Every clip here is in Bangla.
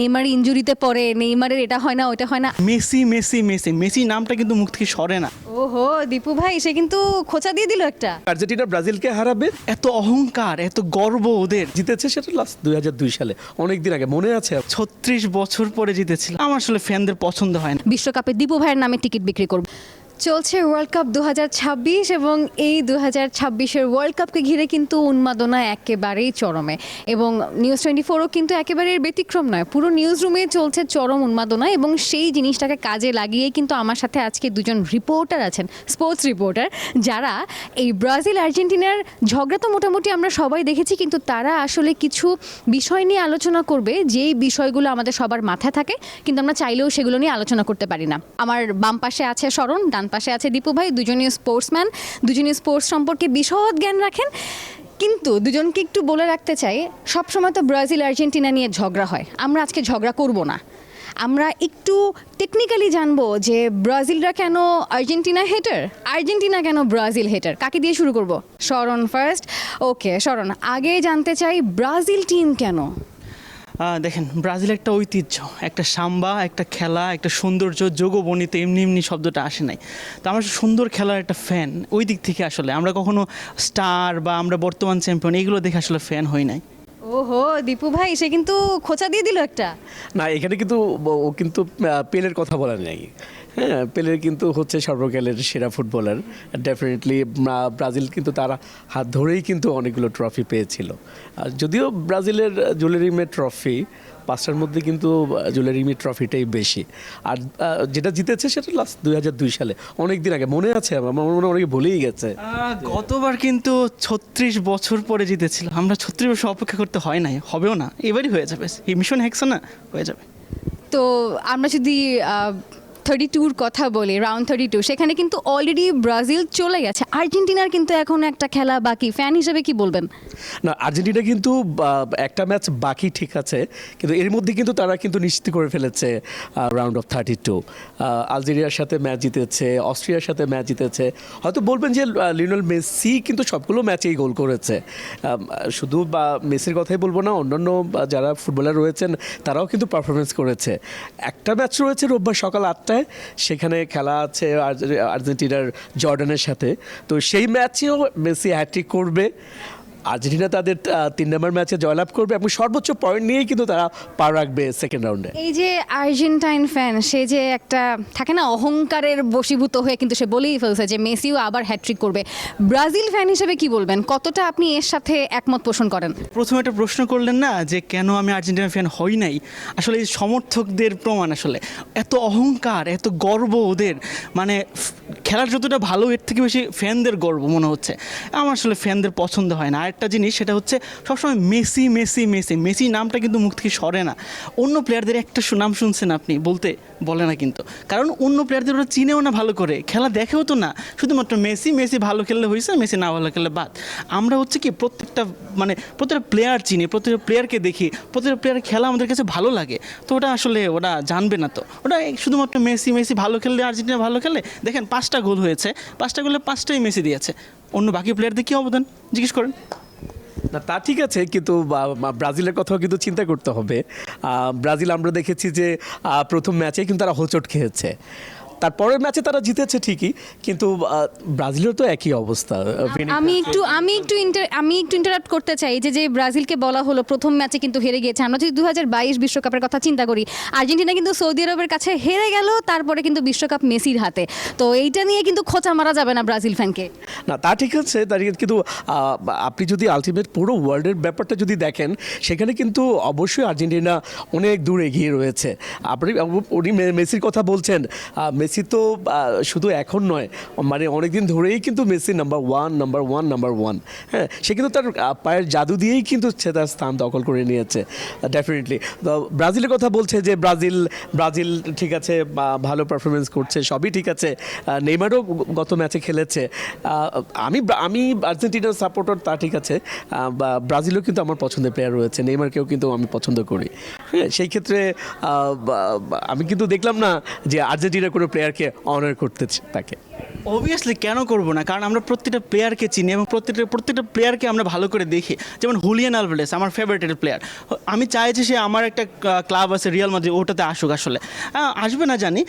নেইমার ইনজুরিতে পড়ে, নেইমারের এটা হয় না ওটা হয় না। মেসি মেসি মেসি মেসি নামটা কিন্তু মুখ থেকে সরে না। ওহো দীপু ভাই, সে কিন্তু খোঁচা দিয়ে দিল একটা। আর্জেন্টিনা ব্রাজিলকে হারাবে, এত অহংকার, এত গর্ব ওদের। জিতেছে সেটা লাস্ট 2002 সালে, অনেক দিন আগে, মনে আছে? 36 বছর পরে জিতেছিল। আমার আসলে ফ্যানদের পছন্দ হয় না। বিশ্বকাপে দীপু ভাইয়ের নামে টিকিট বিক্রি করব। চলছে ওয়ার্ল্ড কাপ 2026 এবং এই 2026-এর ওয়ার্ল্ড কাপকে ঘিরে কিন্তু উন্মাদনা একেবারেই চরমে, এবং নিউজ 24ও কিন্তু একেবারে এর ব্যতিক্রম নয়। পুরো নিউজ রুমে চলছে চরম উন্মাদনা, এবং সেই জিনিসটাকে কাজে লাগিয়ে কিন্তু আমার সাথে আজকে দুজন রিপোর্টার আছেন, স্পোর্টস রিপোর্টার, যারা এই ব্রাজিল আর্জেন্টিনার ঝগড়া তো মোটামুটি আমরা সবাই দেখেছি, কিন্তু তারা আসলে কিছু বিষয় নিয়ে আলোচনা করবে, যেই বিষয়গুলো আমাদের সবার মাথায় থাকে কিন্তু আমরা চাইলেও সেগুলো নিয়ে আলোচনা করতে পারি না। আমার বাম পাশে আছে শরণ, ডান পাশে আছে দীপু ভাই, দুজনই স্পোর্টসম্যান, দুজনই স্পোর্টস সম্পর্কে বিশদ জ্ঞান রাখেন। কিন্তু দুজনকে একটু বলে রাখতে চাই, সবসময় তো ব্রাজিল আর্জেন্টিনা নিয়ে ঝগড়া হয়, আমরা আজকে ঝগড়া করব না। আমরা একটু টেকনিক্যালি জানবো যে ব্রাজিলরা কেন আর্জেন্টিনা হেটার, আর্জেন্টিনা কেন ব্রাজিল হেটার। কাকে দিয়ে শুরু করব? শরণ ফার্স্ট। ওকে শরণ, আগে জানতে চাই ব্রাজিল টিম কেন? দেখেন, ব্রাজিল একটা ঐতিহ্য, একটা সাম্বা, একটা খেলা, একটা সৌন্দর্য, যোগবনিতে এমনি এমনি শব্দটা আসে নাই। তো আমরা সুন্দর খেলার একটা ফ্যান, ওই দিক থেকে আসলে আমরা কখনো স্টার বা আমরা বর্তমান চ্যাম্পিয়ন এগুলো দেখে আসলে ফ্যান হই নাই। ওহো দীপু ভাই, সে কিন্তু খোঁচা দিয়ে দিল একটা। না, এখানে কিন্তু ও কিন্তু পেলের কথা বলা নেই। হ্যাঁ, পেলের কিন্তু হচ্ছে সর্বকালের সেরা ফুটবলার। ডেফিনেটলি ব্রাজিল কিন্তু তারা হাত ধরেই কিন্তু অনেকগুলো ট্রফি পেয়েছিল। আর যদিও ব্রাজিলের জুলেরিমের ট্রফি 5টার মধ্যে কিন্তু জুলেরিমের ট্রফিটাই বেশি। আর যেটা জিতেছে সেটা লাস্ট 2002 সালে, অনেক দিন আগে, মনে আছে? আমার মনে হয় অনেকে ভুলেই গেছে। গতবার কিন্তু 36 বছর পরে জিতেছিল। আমরা 36 বছর অপেক্ষা করতে হয় নাই, হবেও না, এবারই হয়ে যাবে। এই মিশন হেক্সা না, হয়ে যাবে। তো আমরা যদি 32-র কথা বলি, রাউন্ড 32, সেখানে কিন্তু অলরেডি ব্রাজিল চলে গেছে, আর্জেন্টিনার কিন্তু এখন একটা খেলা বাকি। ফ্যান হিসেবে কি বলবেন? না, আর্জেন্টিনা কিন্তু একটা ম্যাচ বাকি, ঠিক আছে, কিন্তু এর মধ্যে কিন্তু তারা কিন্তু নিশ্চিত করে ফেলেছে রাউন্ড অফ 32। আলজেরিয়ার সাথে ম্যাচ জিতেছে, অস্ট্রিয়ার সাথে ম্যাচ জিতেছে। হয়তো বলবেন যে লিওনেল মেসি কিন্তু সবগুলো ম্যাচেই গোল করেছে। শুধু মেসির কথাই বলবো না, অন্যান্য যারা ফুটবলার রয়েছেন তারাও কিন্তু পারফরমেন্স করেছে। একটা ম্যাচ রয়েছে রোববার সকাল 8টায়, সেখানে খেলা আছে আর্জেন্টিনার জর্ডানের সাথে। তো সেই ম্যাচেও মেসি হ্যাট্রিক করবে, আর্জেন্টিনা তাদের 3 নম্বর ম্যাচে জয়লাভ করবে এবং সর্বোচ্চ পয়েন্ট নিয়েই কিন্তু তারা পা রাখবে সেকেন্ড রাউন্ডে। এই যে আর্জেন্টাইন ফ্যান, সে যে একটা থাকে না অহংকারের বশীভূত হয়ে কিন্তু সে বলেই ফেলছে যে মেসিও আবার হ্যাট্রিক করবে। ব্রাজিল ফ্যান হিসেবে কি বলবেন, কতটা আপনি এর সাথে একমত পোষণ করেন? প্রথমে একটা প্রশ্ন করলেন না যে কেন আমি আর্জেন্টিনা ফ্যান হই নাই। আসলে এই সমর্থকদের প্রমাণ, আসলে এত অহংকার, এত গর্ব ওদের, মানে খেলার যতটা ভালো এর থেকে বেশি ফ্যানদের গর্ব মনে হচ্ছে। আমার আসলে ফ্যানদের পছন্দ হয় না। আরেকটা জিনিস, সেটা হচ্ছে সবসময় মেসি মেসি মেসি মেসি নামটা কিন্তু মুখ থেকে সরে না। অন্য প্লেয়ারদের একটা নাম শুনছেন আপনি, বলে না কিন্তু, কারণ অন্য প্লেয়ারদের ওরা চিনেও না ভালো করে, খেলা দেখেও তো না, শুধুমাত্র মেসি মেসি ভালো খেললে হয়েছে, মেসি না ভালো খেললে বাদ। আমরা হচ্ছে কি প্রত্যেকটা প্লেয়ার চিনি, প্রত্যেকটা প্লেয়ারকে দেখি, প্রত্যেকটা প্লেয়ারের খেলা আমাদের কাছে ভালো লাগে। তো ওটা আসলে ওরা জানবে না, তো ওটা শুধুমাত্র মেসি মেসি ভালো খেললে, আর্জেন্টিনা ভালো খেলে, দেখেন 5টা গোল হয়েছে, 5টা গোলে 5টাই মেসি দিয়েছে। অন্য বাকি প্লেয়ারদের কী অবদান জিজ্ঞেস করেন। না, তা ঠিক আছে, কিন্তু ব্রাজিলের কথাও কিন্তু চিন্তা করতে হবে। ব্রাজিল আমরা দেখেছি যে প্রথম ম্যাচে কিন্তু তারা হোঁচট খেয়েছে, তারপরের ম্যাচে তারা জিতেছে ঠিকই, কিন্তু ব্রাজিলের তো একই অবস্থা। আমি একটু ইন্টারাপ্ট করতে চাই, যে ব্রাজিলকে বলা হলো প্রথম ম্যাচে কিন্তু হেরে গিয়েছে। আমরা যদি 2022 বিশ্বকাপের কথা চিন্তা করি, আর্জেন্টিনা কিন্তু সৌদি আরবের কাছে হেরে গেল, তারপরে কিন্তু বিশ্বকাপ মেসির হাতে। তো এইটা নিয়ে কিন্তু খোঁচা মারা যাবে না ব্রাজিল ফ্যানকে। না, তা ঠিক আছে, কিন্তু আপনি যদি আলটিমেট পুরো ওয়ার্ল্ডের ব্যাপারটা যদি দেখেন, সেখানে কিন্তু অবশ্যই আর্জেন্টিনা অনেক দূর এগিয়ে রয়েছে। উনি মেসির কথা বলছেন, মেসি তো শুধু এখন নয়, মানে অনেকদিন ধরেই কিন্তু মেসি নাম্বার ওয়ান। হ্যাঁ, সে কিন্তু তার পায়ের জাদু দিয়েই কিন্তু সে তার স্থান দখল করে নিয়েছে। ডেফিনেটলি ব্রাজিলের কথা বলছে যে ব্রাজিল ঠিক আছে, ভালো পারফরমেন্স করছে, সবই ঠিক আছে। নেইমারও গত ম্যাচে খেলেছে। আমি আর্জেন্টিনার সাপোর্টার, তা ঠিক আছে, ব্রাজিলও কিন্তু আমার পছন্দের প্লেয়ার রয়েছে, নেইমারকেও কিন্তু আমি পছন্দ করি। হ্যাঁ, সেই ক্ষেত্রে আমি কিন্তু দেখলাম না যে আর্জেন্টিনার কোনো প্লেয়ারকে অনার করতে তাকে। অবভিয়াসলি কেন করব না, কারণ আমরা প্রত্যেকটা প্লেয়ারকে চিনি এবং প্রত্যেকটা প্লেয়ারকে আমরা ভালো করে দেখি। যেমন হুলিয়ান আলভারেজ আমার ফেভারিটের প্লেয়ার, আমি চাই যে সে আমার একটা ক্লাব আছে রিয়াল মাদ্রিদ, ওটাতে আসুক আসলে। আসবে না জানি।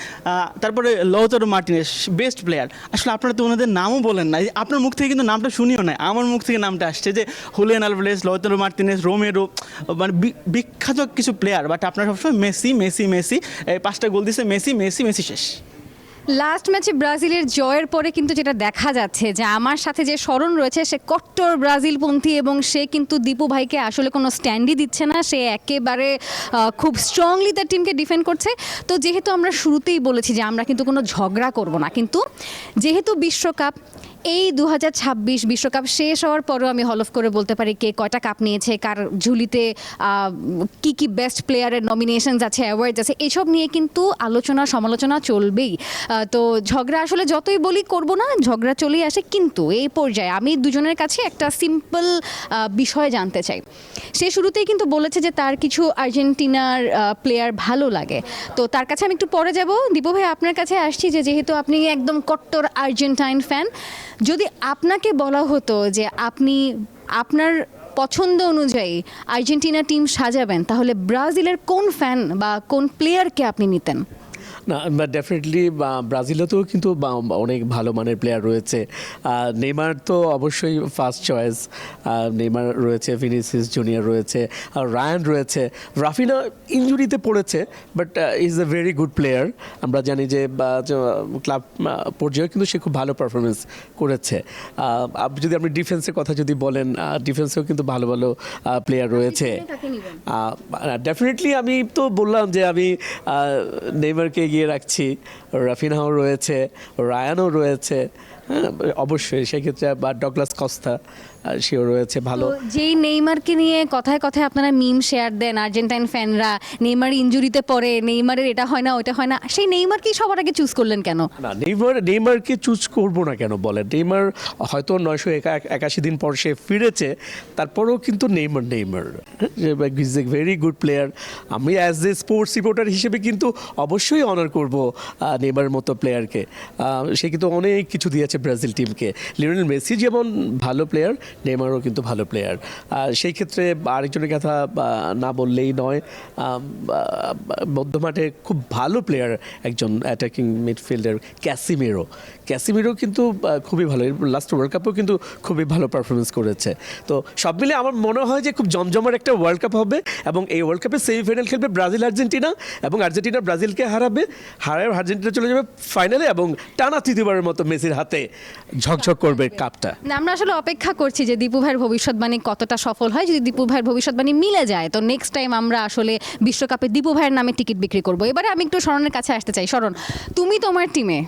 তারপরে লৌতারো মার্টিনেজ বেস্ট প্লেয়ার, আসলে আপনারা তো ওনাদের নামও বলেন না, আপনার মুখ থেকে কিন্তু নামটা শুনিও না, আমার মুখ থেকে নামটা আসছে যে হুলিয়ান আলভারেজ, লৌতারো মার্টিনেজ, রোমেরো, মানে বিখ্যাত কিছু প্লেয়ার, বাট আপনারা সবসময় মেসি মেসি মেসি, এই 5টা গোল দিচ্ছে মেসি মেসি মেসি শেষ। লাস্ট ম্যাচে ব্রাজিলের জয়ের পরে কিন্তু যেটা দেখা যাচ্ছে যে আমার সাথে যে স্মরণ রয়েছে সে কট্টর ব্রাজিলপন্থী, এবং সে কিন্তু দীপু ভাইকে আসলে কোনো স্ট্যান্ডই দিচ্ছে না, সে একেবারে খুব স্ট্রংলি তার টিমকে ডিফেন্ড করছে। তো যেহেতু আমরা শুরুতেই বলেছি যে আমরা কিন্তু কোনো ঝগড়া করব না, কিন্তু যেহেতু বিশ্বকাপ, এই 2026 বিশ্বকাপ শেষ হওয়ার পরেও আমি হলফ করে বলতে পারি কে কয়টা কাপ নিয়েছে, কার ঝুলিতে কি কি বেস্ট প্লেয়ারের নমিনেশনস আছে, অ্যাওয়ার্ডস আছে, এসব নিয়ে কিন্তু আলোচনা সমালোচনা চলবেই। তো ঝগড়া আসলে যতই বলি করব না, ঝগড়া চলেই আসে। কিন্তু এই পর্যায়ে আমি দুজনের কাছে একটা সিম্পল বিষয় জানতে চাই। সে শুরুতেই কিন্তু বলেছে যে তার কিছু আর্জেন্টিনার প্লেয়ার ভালো লাগে, তো তার কাছে আমি একটু পরে যাব। দীপু ভাই, আপনার কাছে আসছি যে যেহেতু আপনি একদম কট্টর আর্জেন্টাইন ফ্যান, যদি আপনাকে বলা হতো যে আপনি আপনার পছন্দ অনুযায়ী আর্জেন্টিনা টিম সাজাবেন, তাহলে ব্রাজিলের কোন ফ্যান বা কোন প্লেয়ারকে আপনি নিতেন? না, ডেফিনেটলি ব্রাজিলেতেও কিন্তু অনেক ভালো মানের প্লেয়ার রয়েছে। নেইমার তো অবশ্যই ফার্স্ট চয়েস, নেইমার রয়েছে, ভিনিসিয়াস জুনিয়র রয়েছে, আর রায়ান রয়েছে। রাফিনা ইনজুরিতে পড়েছে, but is a very good player. আমরা জানি যে ক্লাব পর্যায়ে কিন্তু সে খুব ভালো পারফরমেন্স করেছে। যদি আপনি ডিফেন্সের কথা যদি বলেন, ডিফেন্সেও কিন্তু ভালো ভালো প্লেয়ার রয়েছে। ডেফিনেটলি আমি তো বললাম যে আমি নেইমারকে এগিয়ে রাখছি, রাফিনাও রয়েছে, রায়ানও রয়েছে, হ্যাঁ অবশ্যই সেক্ষেত্রে, বা ডগলাস কস্তা সেও রয়েছে ভালো। তো যেই নেইমারকে নিয়ে কথায় কথায় আপনারা মিম শেয়ার দেন আর্জেন্টাইন ফ্যানরা, নেইমার ইনজুরিতে পড়ে, নেইমারের এটা হয় না ওটা হয় না, সেই নেইমারকেই সবার আগে চুজ করলেন কেন? না, নেইমারকে চুজ করবো না কেন বলেন? নেইমার হয়তো 981 দিন পর সে ফিরেছে, তারপরেও কিন্তু Neymar is a very good player. আমি অ্যাজ এ স্পোর্টস রিপোর্টার হিসেবে কিন্তু অবশ্যই অনার করব নেইমারের মতো প্লেয়ারকে। সে কিন্তু অনেক কিছু দিয়েছে ব্রাজিল টিমকে। লিওনেল মেসি যেমন ভালো প্লেয়ার, নেইমারও কিন্তু ভালো প্লেয়ার। সেই ক্ষেত্রে আরেকজনের কথা না বললেই নয়, মধ্যমাঠে খুব ভালো প্লেয়ার একজন অ্যাটাকিং মিডফিল্ডার ক্যাসিমিরো কিন্তু খুবই ভালো, লাস্ট ওয়ার্ল্ড কাপেও কিন্তু খুবই ভালো পারফরমেন্স করেছে। তো সব মিলে আমার মনে হয় যে খুব জমজমার একটা ওয়ার্ল্ড কাপ হবে, এবং এই ওয়ার্ল্ড কাপে সেমিফাইনাল খেলবে ব্রাজিল আর্জেন্টিনা, এবং আর্জেন্টিনা ব্রাজিলকে হারাবে, আর্জেন্টিনা চলে যাবে ফাইনালে, এবং টানা তৃতীয়বারের মতো মেসির হাতে ঝকঝক করবে কাপটা। না, আমরা আসলে অপেক্ষা করছি যে দীপু ভাইয়ের ভবিষ্যৎবাণী কতটা সফল হয়। যদি দীপু ভাইয়ের ভবিষ্যৎবাণী মিলে যায়, তো নেক্সট টাইম আমরা আসলে বিশ্বকাপে দীপু ভাইয়ের নামে টিকিট বিক্রি করব। এবারে আমি একটু শরণের কাছে আসতে চাই। শরণ, তুমি তোমার টিমে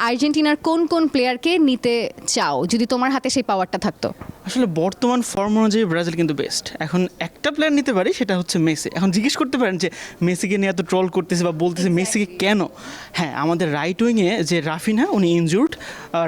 আর্জেন্টিনার কোন কোন প্লেয়ারকে নিতে চাও যদি তোমার হাতে সেই পাওয়ারটা থাকতো? আসলে বর্তমান ফর্ম অনুযায়ী ব্রাজিল কিন্তু বেস্ট। এখন একটা প্লেয়ার নিতে পারি, সেটা হচ্ছে মেসি। এখন জিজ্ঞেস করতে পারেন যে মেসিকে নিয়ে এত ট্রল করতেছে বা বলতেছে মেসিকে কেন? হ্যাঁ, আমাদের রাইট উইংয়ে যে রাফিনা, উনি ইনজুর্ড।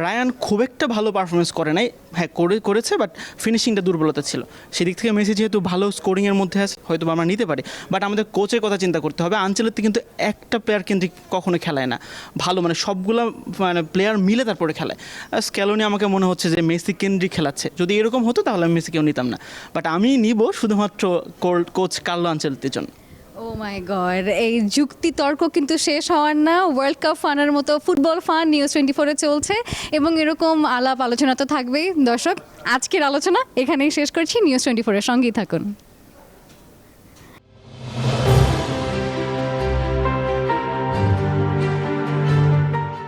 রায়ান খুব একটা ভালো পারফরমেন্স করে নাই, হ্যাঁ করেছে, বাট ফিনিশিংটা দুর্বলতা ছিল। সেদিক থেকে মেসি যেহেতু ভালো স্কোরিংয়ের মধ্যে আছে, হয়তো আমরা নিতে পারি, বাট আমাদের কোচের কথা চিন্তা করতে হবে। আনচেলত্তি কিন্তু একটা প্লেয়ার কিন্তু কখনো খেলায় না ভালো, মানে সবগুলো মানে প্লেয়ার মিলে তারপরে খেলায়। স্ক্যালোনি আমাকে মনে হচ্ছে যে মেসি কেন্দ্রিক খেলাচ্ছে। যদি এরকম হতো তাহলে আমি মেসিকেও নিতাম না, বাট আমি নিব শুধুমাত্র কোচ কার্লো আনচেলত্তির জন্য। ও মাই গড, এই যুক্তি তর্ক কিন্তু শেষ হওয়ার না। ওয়ার্ল্ড কাপ ফানের মতো ফুটবল ফান নিউজ24 চলছে, এবং এরকম আলাপ আলোচনা তো থাকবেই। দর্শক, আজকের আলোচনা এখানেই শেষ করছি। নিউজ24 এর সঙ্গেই থাকুন।